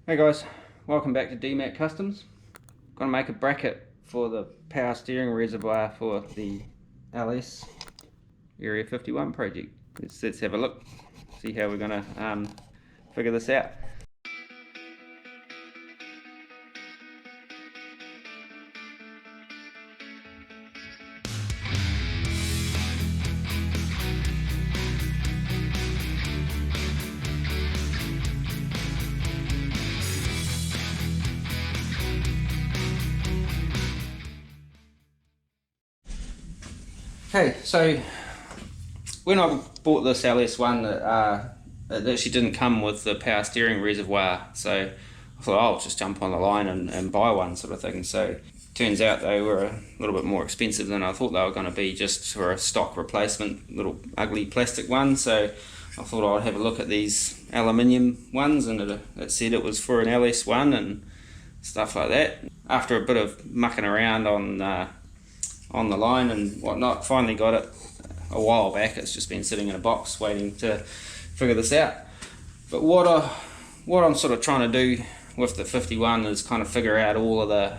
Hey guys, welcome back to DMAC Customs. I'm going to make a bracket for the power steering reservoir for the LS Area 51 project. Let's have a look, see how we're going to figure this out. Okay, so when I bought this LS1, it actually didn't come with the power steering reservoir, so I thought, oh, I'll just jump on the line and buy one sort of thing. So turns out they were a little bit more expensive than I thought they were going to be, just for a stock replacement, little ugly plastic one. So I thought I'd have a look at these aluminium ones, and it said it was for an LS1 and stuff like that. After a bit of mucking around on the line and whatnot, finally got it a while back. It's just been sitting in a box waiting to figure this out. But what I'm sort of trying to do with the 51 is kind of figure out all of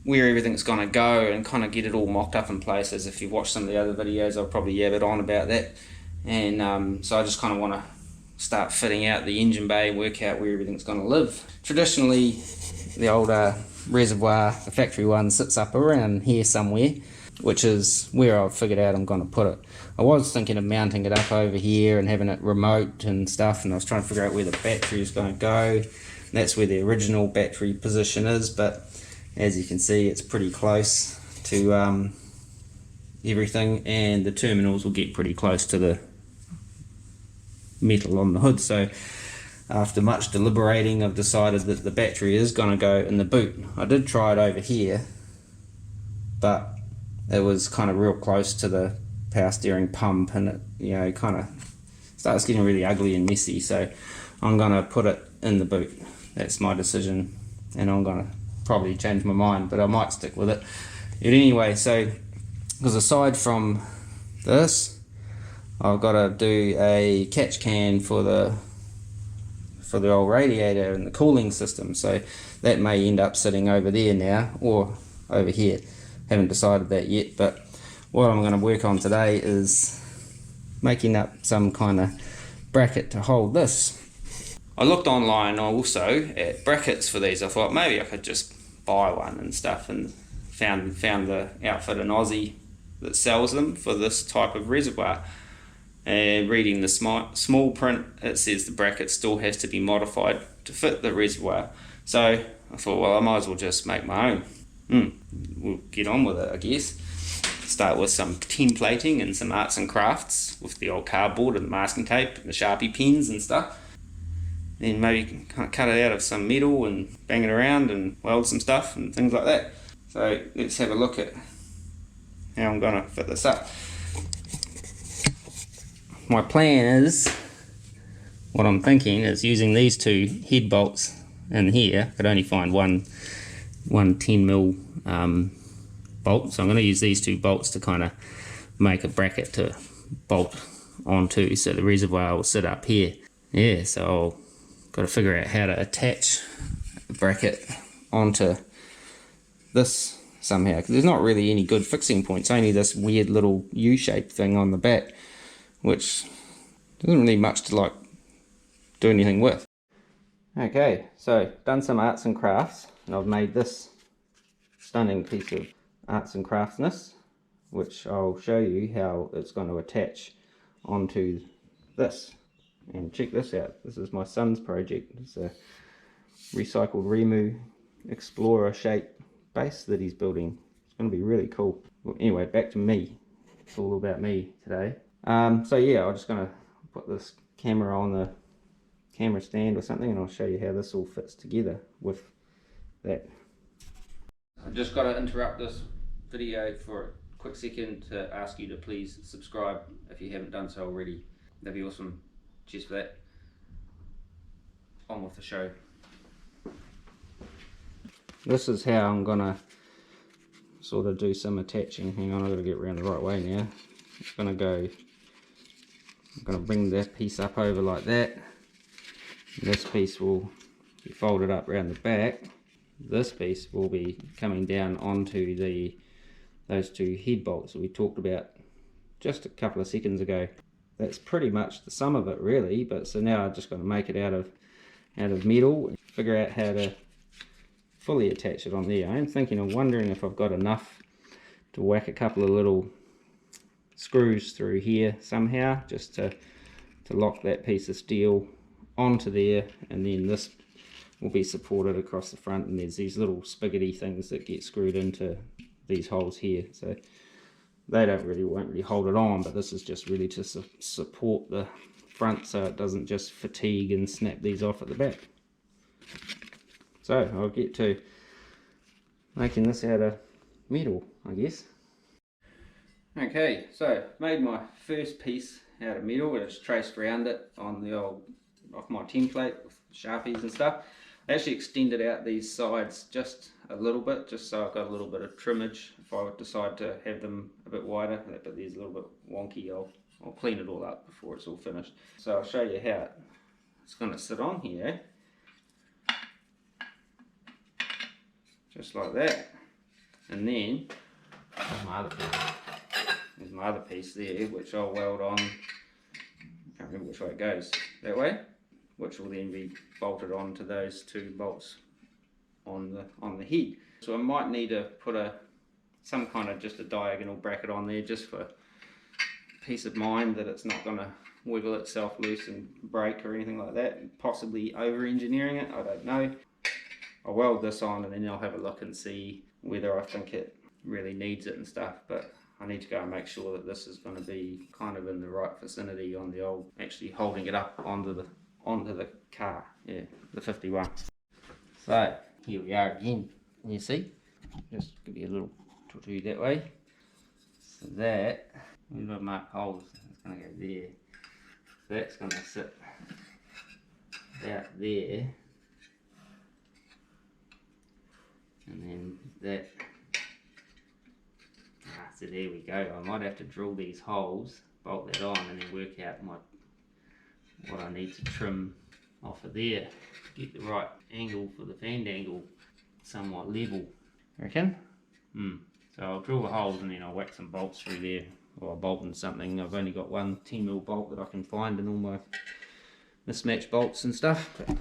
where everything's going to go and kind of get it all mocked up in place. As if you've watched some of the other videos, I'll probably yabbed on about that. And so I just kind of want to start fitting out the engine bay and work out where everything's going to live. Traditionally, the old reservoir, the factory one, sits up around here somewhere, which is where I've figured out I'm going to put it. I was thinking of mounting it up over here and having it remote and stuff, and I was trying to figure out where the battery is going to go. And that's where the original battery position is, but as you can see, it's pretty close to everything, and the terminals will get pretty close to the metal on the hood. So after much deliberating, I've decided that the battery is going to go in the boot. I did try it over here, but it was kind of real close to the power steering pump, and it kind of starts getting really ugly and messy. So I'm going to put it in the boot. That's my decision, and I'm going to probably change my mind, but I might stick with it. But anyway, so because aside from this, I've got to do a catch can for the old radiator and the cooling system, so that may end up sitting over there now or over here. Haven't decided that yet, but what I'm going to work on today is making up some kind of bracket to hold this. I looked online also at brackets for these. I thought maybe I could just buy one and stuff, and found the outfit in Aussie that sells them for this type of reservoir. And reading the small print, it says the bracket still has to be modified to fit the reservoir. So I thought, well, I might as well just make my own. We'll get on with it, I guess. Start with some templating and some arts and crafts with the old cardboard and the masking tape and the Sharpie pens and stuff. Then maybe kind of cut it out of some metal and bang it around and weld some stuff and things like that. So let's have a look at how I'm going to fit this up. My plan is, what I'm thinking is using these two head bolts in here. I could only find one 10mm bolt, so I'm going to use these two bolts to kind of make a bracket to bolt onto, so the reservoir will sit up here. Yeah, so I've got to figure out how to attach the bracket onto this somehow, because there's not really any good fixing points, only this weird little U-shaped thing on the back, which doesn't really much to do anything with. Okay, so done some arts and crafts, and I've made this stunning piece of arts and craftsness, which I'll show you how it's going to attach onto this. And check this out, this is my son's project. It's a recycled Remu Explorer shape base that he's building. It's going to be really cool. Well, anyway, back to me. It's all about me today. So yeah, I'm just going to put this camera on the camera stand or something, and I'll show you how this all fits together with that. I've just got to interrupt this video for a quick second to ask you to please subscribe if you haven't done so already. That'd be awesome. Cheers for that. On with the show. This is how I'm gonna sort of do some attaching. Hang on, I've got to get around the right way now. I'm gonna bring that piece up over like that. This piece will If you fold it up around the back, this piece will be coming down onto those two head bolts that we talked about just a couple of seconds ago. That's pretty much the sum of it really, but so now I've just got to make it out of metal and figure out how to fully attach it on there. I'm thinking of wondering if I've got enough to whack a couple of little screws through here somehow, just to lock that piece of steel onto there, and then this will be supported across the front, and there's these little spiggety things that get screwed into these holes here, so they won't really hold it on, but this is just really to support the front so it doesn't just fatigue and snap these off at the back. So I'll get to making this out of metal, I guess. Okay, so made my first piece out of metal. I just traced around it on the off my template with Sharpies and stuff. I actually extended out these sides just a little bit, just so I've got a little bit of trimmage if I would decide to have them a bit wider. That bit there's a little bit wonky. I'll clean it all up before it's all finished. So I'll show you how it's going to sit on here, just like that. And then there's my other piece there, which I'll weld on. I can't remember which way it goes. That way, which will then be bolted onto those two bolts on the head. So I might need to put some kind of just a diagonal bracket on there, just for peace of mind that it's not going to wiggle itself loose and break or anything like that. Possibly over engineering it, I don't know. I'll weld this on and then I'll have a look and see whether I think it really needs it and stuff, but I need to go and make sure that this is going to be kind of in the right vicinity on the old, actually holding it up onto the car, yeah, the 51. So here we are again, you see, just give you a little tattoo that way. So that, we've got marked holes, it's going to go there. So that's going to sit about there, and then that. So there we go. I might have to drill these holes, bolt that on, and then work out what I need to trim off of there to get the right angle for the fan angle somewhat level. Reckon? So I'll drill the holes and then I'll whack some bolts through there, or a bolt and something. I've only got one 10mm bolt that I can find in all my mismatched bolts and stuff. But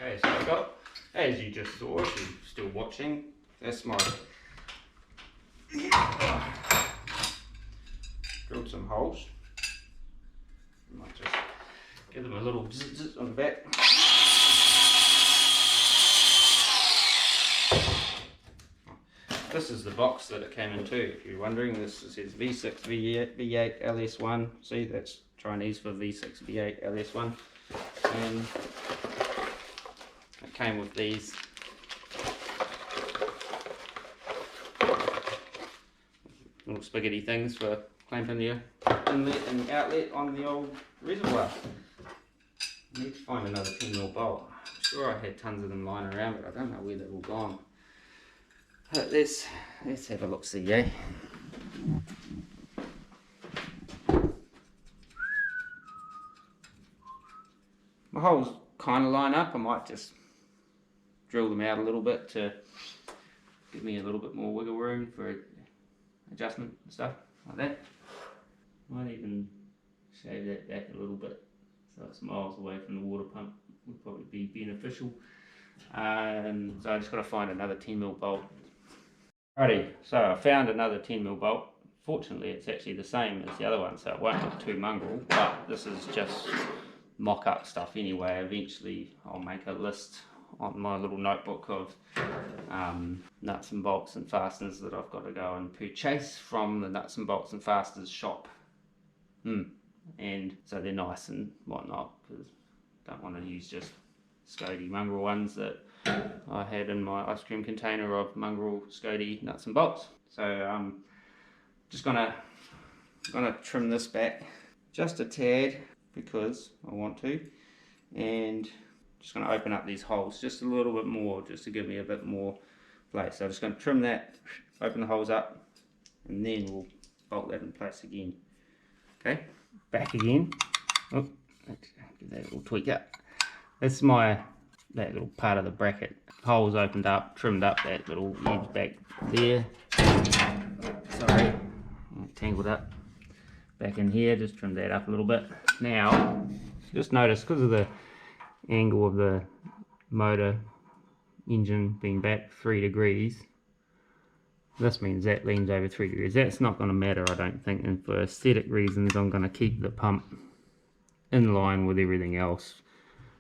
okay, so I've got, as you just saw, if you're still watching, that's my drilled some holes. I might just give them a little zzz on the back. This is the box that it came into, if you're wondering. This says V6 V8 LS1. See, that's Chinese for V6 V8 LS1. And it came with these little spaghetti things for clamping your inlet and outlet on the old Reservoir. I need to find another 10mm bolt. I'm sure I had tons of them lying around, but I don't know where they're all gone. But let's have a look, see, eh? My holes kind of line up. I might just drill them out a little bit to give me a little bit more wiggle room for adjustment and stuff like that. Might even shave that back a little bit so it's miles away from the water pump. Would probably be beneficial. So I just got to find another 10mm bolt. Righty, so I found another 10mm bolt. Fortunately it's actually the same as the other one, so it won't look too mongrel, but this is just mock-up stuff anyway. Eventually I'll make a list on my little notebook of nuts and bolts and fasteners that I've got to go and purchase from the nuts and bolts and fasteners shop. And so they're nice and whatnot, because I don't want to use just Scody mongrel ones that I had in my ice cream container of mongrel Scody nuts and bolts. So I'm just gonna trim this back just a tad because I want to, and just going to open up these holes just a little bit more, just to give me a bit more place. So I'm just going to trim that, open the holes up, and then we'll bolt that in place again. Okay, back again. Oh, give that little tweak up. That's that little part of the bracket. Holes opened up, trimmed up that little edge back there. Sorry, tangled up. Back in here, just trim that up a little bit. Now, just notice, because of the angle of the motor engine being back 3 degrees, this means that leans over 3 degrees. That's not going to matter, I don't think, and for aesthetic reasons I'm going to keep the pump in line with everything else,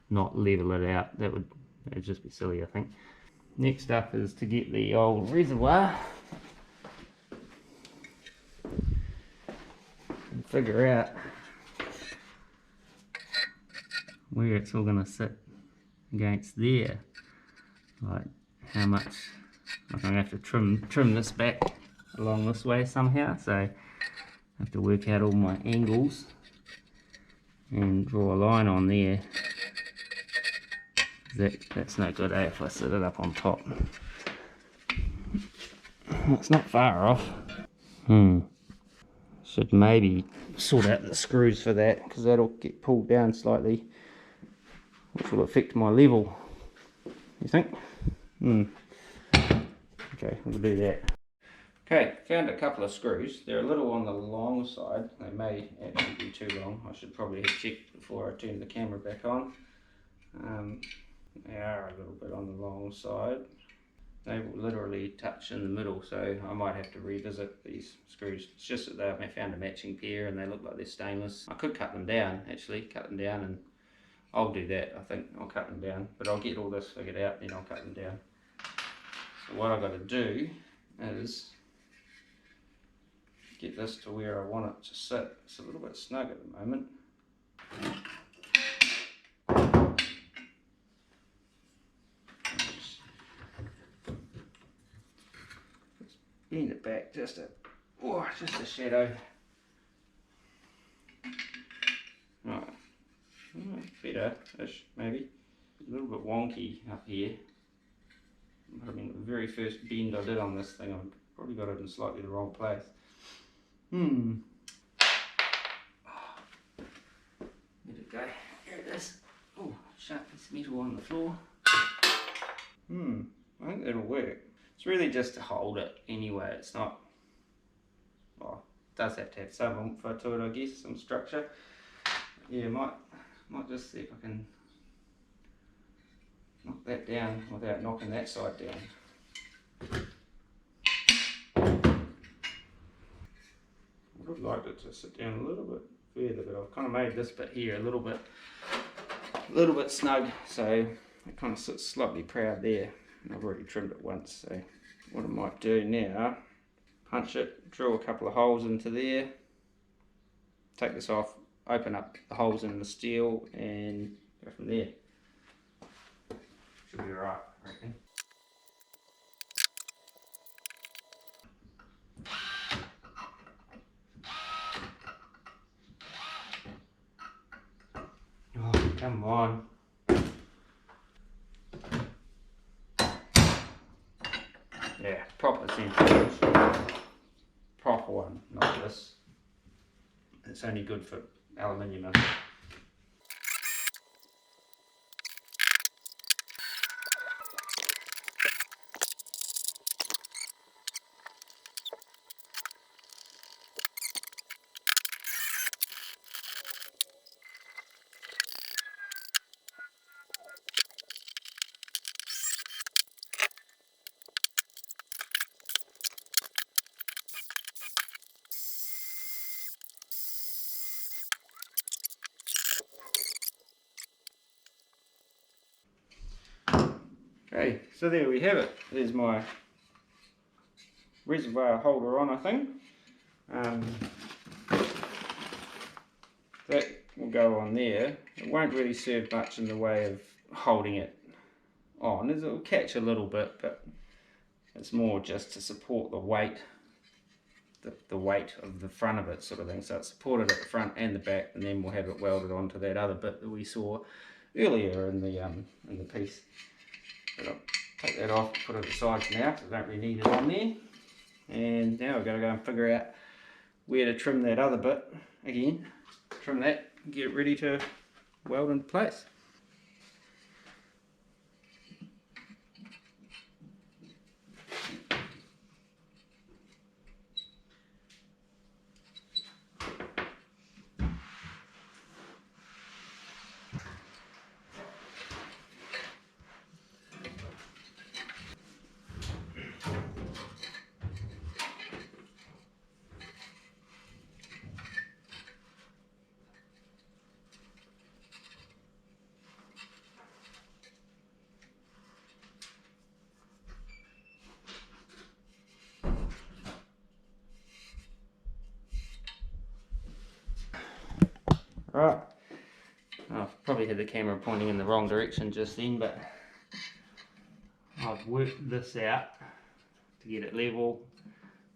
not level it out. That'd just be silly, I think. Next up is to get the old reservoir and figure out where it's all going to sit against there, like how much. I'm going to have to trim this back along this way somehow, so I have to work out all my angles and draw a line on there. That's no good, if I set it up on top. It's not far off. Should maybe sort out the screws for that, because that'll get pulled down slightly, which will affect my level, you think? Okay, we'll do that. Okay, found a couple of screws. They're a little on the long side. They may actually be too long. I should probably have checked before I turned the camera back on. They are a little bit on the long side. They will literally touch in the middle, so I might have to revisit these screws. It's just that I found a matching pair and they look like they're stainless. I could cut them down, actually, and I'll do that. I think I'll cut them down, but I'll get all this figured out, then I'll cut them down. So what I've got to do is get this to where I want it to sit. It's a little bit snug at the moment. Bend it back just a shadow. Right, better-ish maybe. A little bit wonky up here. I mean, the very first bend I did on this thing, I probably got it in slightly the wrong place. Where'd it go? Here it is. Oh, sharp piece of metal on the floor. I think that'll work. It's really just to hold it anyway. It's not, well, it does have to have some oomph to it, I guess, some structure. Yeah, might just see if I can knock that down without knocking that side down. I would have liked it to sit down a little bit further, but I've kind of made this bit here a little bit snug, so it kind of sits slightly proud there. And I've already trimmed it once, so what I might do now, punch it, drill a couple of holes into there, take this off, open up the holes in the steel and go from there. Should be alright, I reckon. Oh, come on. Yeah, proper centrifuge. Proper one, not this. It's only good for aluminium. So there we have it. There's my reservoir holder on, I think. That will go on there. It won't really serve much in the way of holding it on. It will catch a little bit, but it's more just to support the weight, the weight of the front of it, sort of thing. So it's supported at the front and the back, and then we'll have it welded onto that other bit that we saw earlier in the piece. But I'll take that off, put it aside for now, because I don't really need it on there. And now we've got to go and figure out where to trim that other bit again. Trim that, get it ready to weld into place. Right, I've probably had the camera pointing in the wrong direction just then, but I've worked this out to get it level,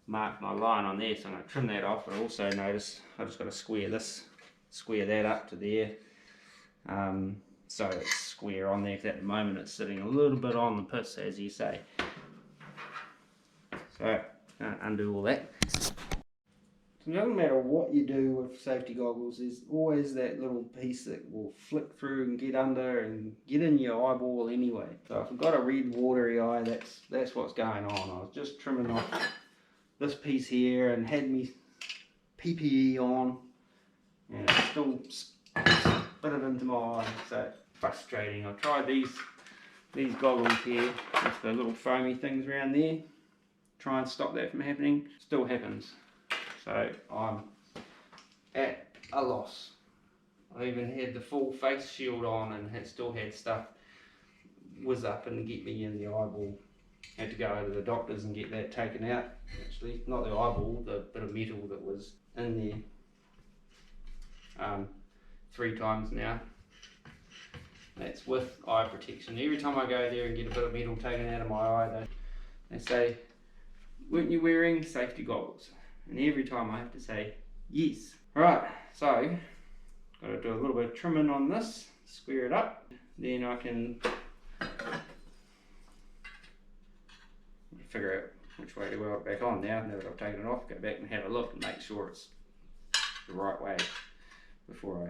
mark my line on there, so I'm going to trim that off. But also notice I've just got to square that up to there, so it's square on there, because at the moment it's sitting a little bit on the piss, as you say. So undo all that. It doesn't matter what you do with safety goggles, there's always that little piece that will flick through and get under and get in your eyeball anyway. So if I've got a red watery eye, that's what's going on. I was just trimming off this piece here and had me PPE on, and it still spit it into my eye. So frustrating. I tried these goggles here with the little foamy things around there, try and stop that from happening. Still happens. So I'm at a loss. I even had the full face shield on and still had stuff whiz up and get me in the eyeball. Had to go over to the doctors and get that taken out. Actually, not the eyeball, the bit of metal that was in there. 3 times now. That's with eye protection. Every time I go there and get a bit of metal taken out of my eye, they say, weren't you wearing safety goggles? And every time I have to say yes. Right, so got to do a little bit of trimming on this, square it up, then I can figure out which way to weld it back on now that I've taken it off. Go back and have a look and make sure it's the right way before I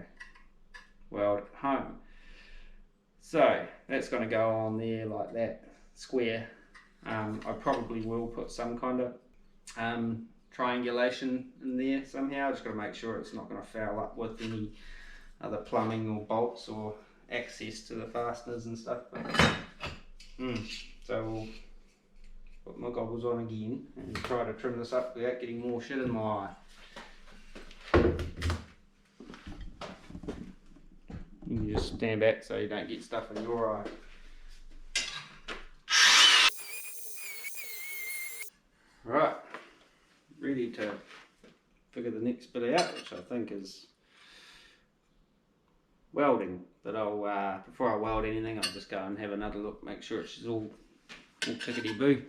weld it home. So that's going to go on there like that, square. I probably will put some kind of triangulation in there somehow. Just got to make sure it's not going to foul up with any other plumbing or bolts or access to the fasteners and stuff. So we'll put my goggles on again and try to trim this up without getting more shit in my eye. You can just stand back so you don't get stuff in your eye. Right, ready to figure the next bit out, which I think is welding. But I'll before I weld anything, I'll just go and have another look, make sure it's all tickety-boo.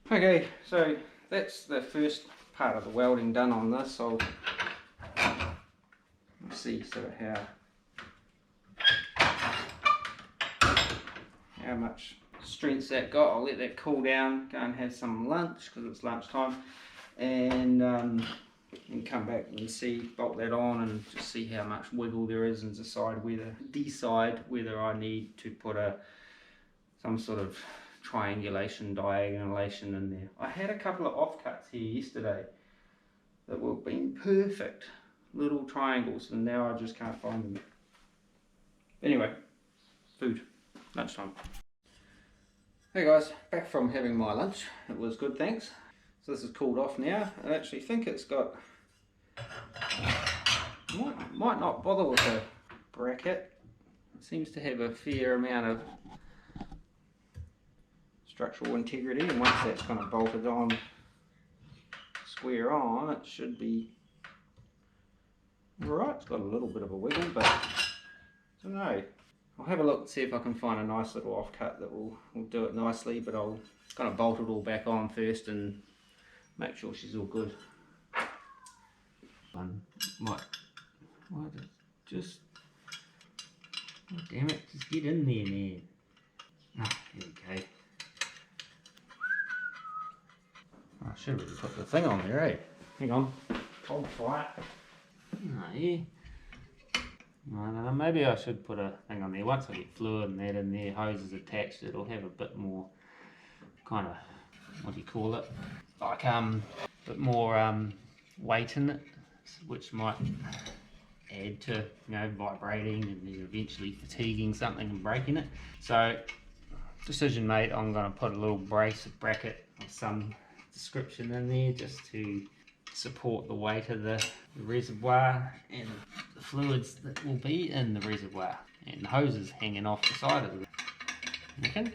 Okay, so that's the first part of the welding done on this. I'll see sort of how much strength that got. I'll let that cool down, go and have some lunch because it's lunchtime, and come back and see, bolt that on and just see how much wiggle there is and decide whether I need to put some sort of triangulation, diagonalation in there. I had a couple of offcuts here yesterday that were being perfect little triangles, and now I just can't find them. Anyway, food, lunchtime. Hey guys, back from having my lunch. It was good, thanks. So this is cooled off now. I actually think it's got, might not bother with a bracket. It seems to have a fair amount of structural integrity, and once that's kind of bolted on, square on, it should be alright. It's got a little bit of a wiggle, but I don't know. I'll have a look and see if I can find a nice little offcut that will do it nicely, but I'll kind of bolt it all back on first and make sure she's all good. What just, oh damn it, just get in there, man. Ah, there we go. I should have put the thing on there, eh? Hang on, hold fire. Oh, yeah. I don't know, maybe I should put a thing on there. Once I get fluid and that in there, hoses attached, it'll have a bit more kind of, what do you call it? Like a bit more weight in it, which might add to, vibrating and then eventually fatiguing something and breaking it. So, decision made, I'm going to put a little bracket of some description in there just to support the weight of the reservoir and the fluids that will be in the reservoir, and the hoses hanging off the side of it. Okay.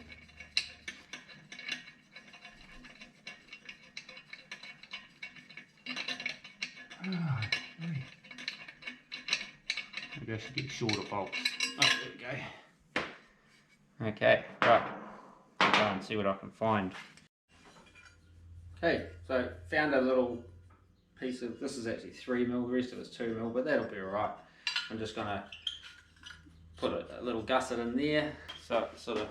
Maybe I should get shorter bolts. Oh, there we go. Okay, right. I'll go and see what I can find. Okay, so found a little piece of, this is actually 3mm, the rest of it's 2mm, but that'll be alright. I'm just going to put a little gusset in there, so it sort of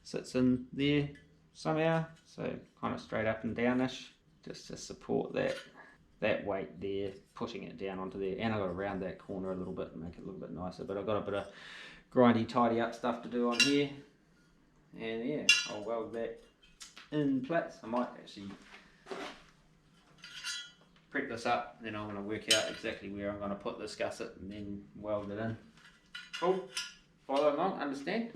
sits in there somehow, so kind of straight up and downish, just to support that weight there, pushing it down onto there. And I've got to round that corner a little bit and make it a little bit nicer, but I've got a bit of grindy, tidy up stuff to do on here, and yeah, I'll weld that in place. I might actually prep this up, then I'm going to work out exactly where I'm going to put this gusset and then weld it in. Cool? Follow along, understand?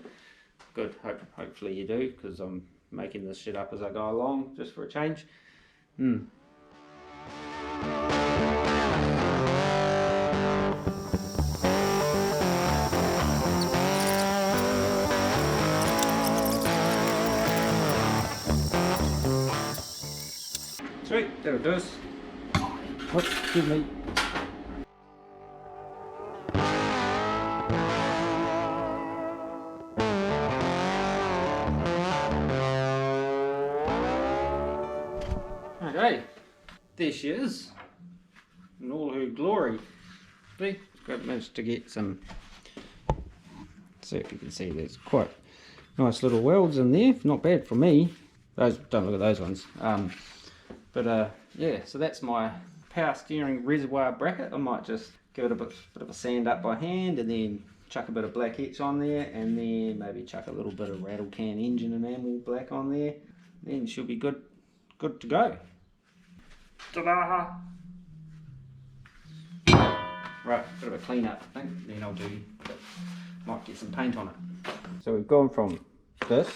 Good, hopefully you do, because I'm making this shit up as I go along, just for a change. Sweet, there it is. Whoops, excuse me. Okay, there she is, in all her glory. See, I've managed to get some, see if you can see, there's quite nice little welds in there, not bad for me. Those, don't look at those ones. Yeah, so that's my power steering reservoir bracket. I might just give it a bit of a sand up by hand, and then chuck a bit of black etch on there, and then maybe chuck a little bit of rattle can engine enamel black on there. Then she'll be good to go. Ta-da! Right, bit of a clean up, I think. Then I'll might get some paint on it. So we've gone from this,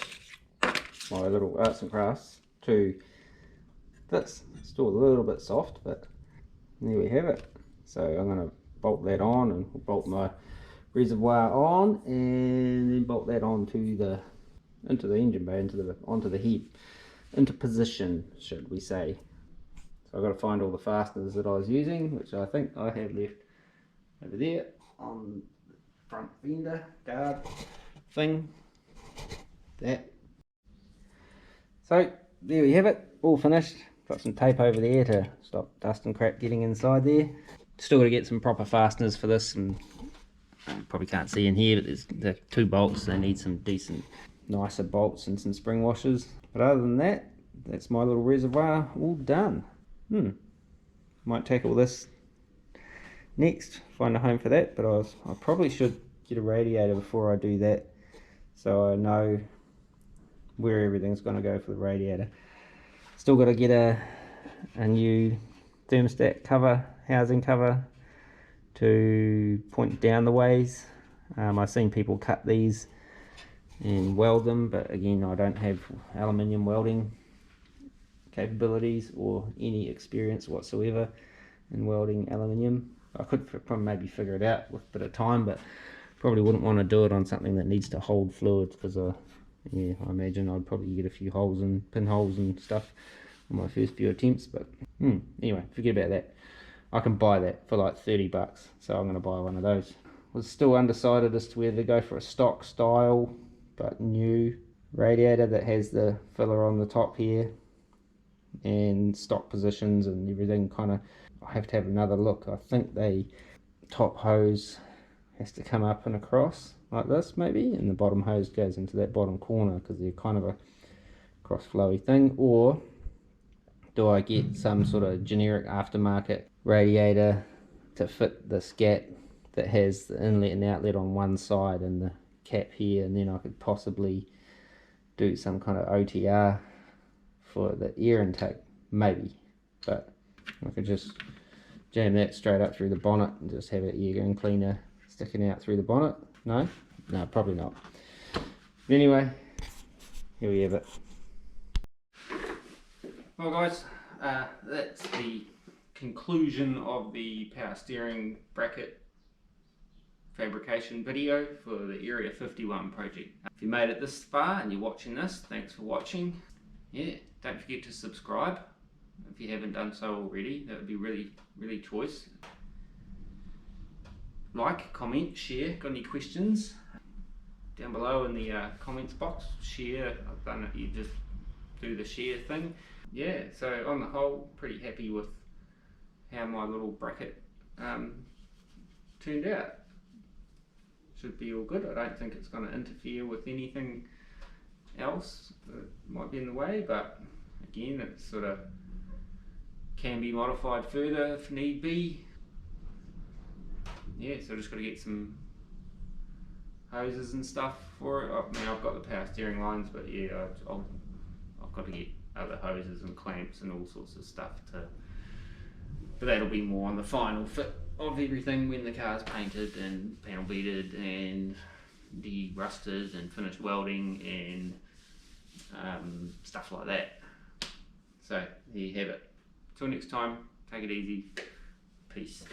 my little arts and crafts, to this. Still a little bit soft, but there we have it. So I'm going to bolt that on, and bolt my reservoir on, and then bolt that onto the into the engine bay, onto the head, into position, should we say. So I've got to find all the fasteners that I was using, which I think I have left over there on the front fender guard thing. That. So there we have it, all finished. Got some tape over there to stop dust and crap getting inside there. Still got to get some proper fasteners for this, and you probably can't see in here, but there's the 2 bolts. They need some decent, nicer bolts and some spring washers. But other than that, that's my little reservoir all done. Might tackle this next, find a home for that, but I probably should get a radiator before I do that, so I know where everything's going to go for the radiator. Still got to get a new thermostat cover, housing cover, to point down the ways. I've seen people cut these and weld them, but again, I don't have aluminium welding capabilities or any experience whatsoever in welding aluminium. I could probably maybe figure it out with a bit of time, but probably wouldn't want to do it on something that needs to hold fluid, because yeah, I imagine I'd probably get a few holes and pinholes and stuff on my first few attempts. But anyway, forget about that. I can buy that for like 30 bucks, so I'm going to buy one of those. Was still undecided as to whether to go for a stock style but new radiator that has the filler on the top here and stock positions and everything. Kind of, I have to have another look. I think the top hose has to come up and across like this maybe, and the bottom hose goes into that bottom corner because they're kind of a cross flowy thing. Or do I get some sort of generic aftermarket radiator to fit this gap that has the inlet and outlet on one side and the cap here, and then I could possibly do some kind of OTR for the air intake, maybe. But I could just jam that straight up through the bonnet and just have an air gun cleaner sticking out through the bonnet. No, probably not. But anyway, here we have it. Well guys, that's the conclusion of the power steering bracket fabrication video for the Area 51 project. If you made it this far and you're watching this, thanks for watching. Yeah, don't forget to subscribe if you haven't done so already. That would be really choice. Like, comment, share. Got any questions? Down below in the comments box. Share. I've done it. You just do the share thing. Yeah. So on the whole, pretty happy with how my little bracket turned out. Should be all good. I don't think it's going to interfere with anything else that might be in the way, but again, it sort of can be modified further if need be. Yeah, so just got to get some hoses and stuff for it. I mean, I've got the power steering lines, but yeah, I've got to get other hoses and clamps and all sorts of stuff but that'll be more on the final fit of everything when the car's painted and panel beaded and de-rusted and finished welding and stuff like that. So there you have it. Till next time, take it easy. Peace.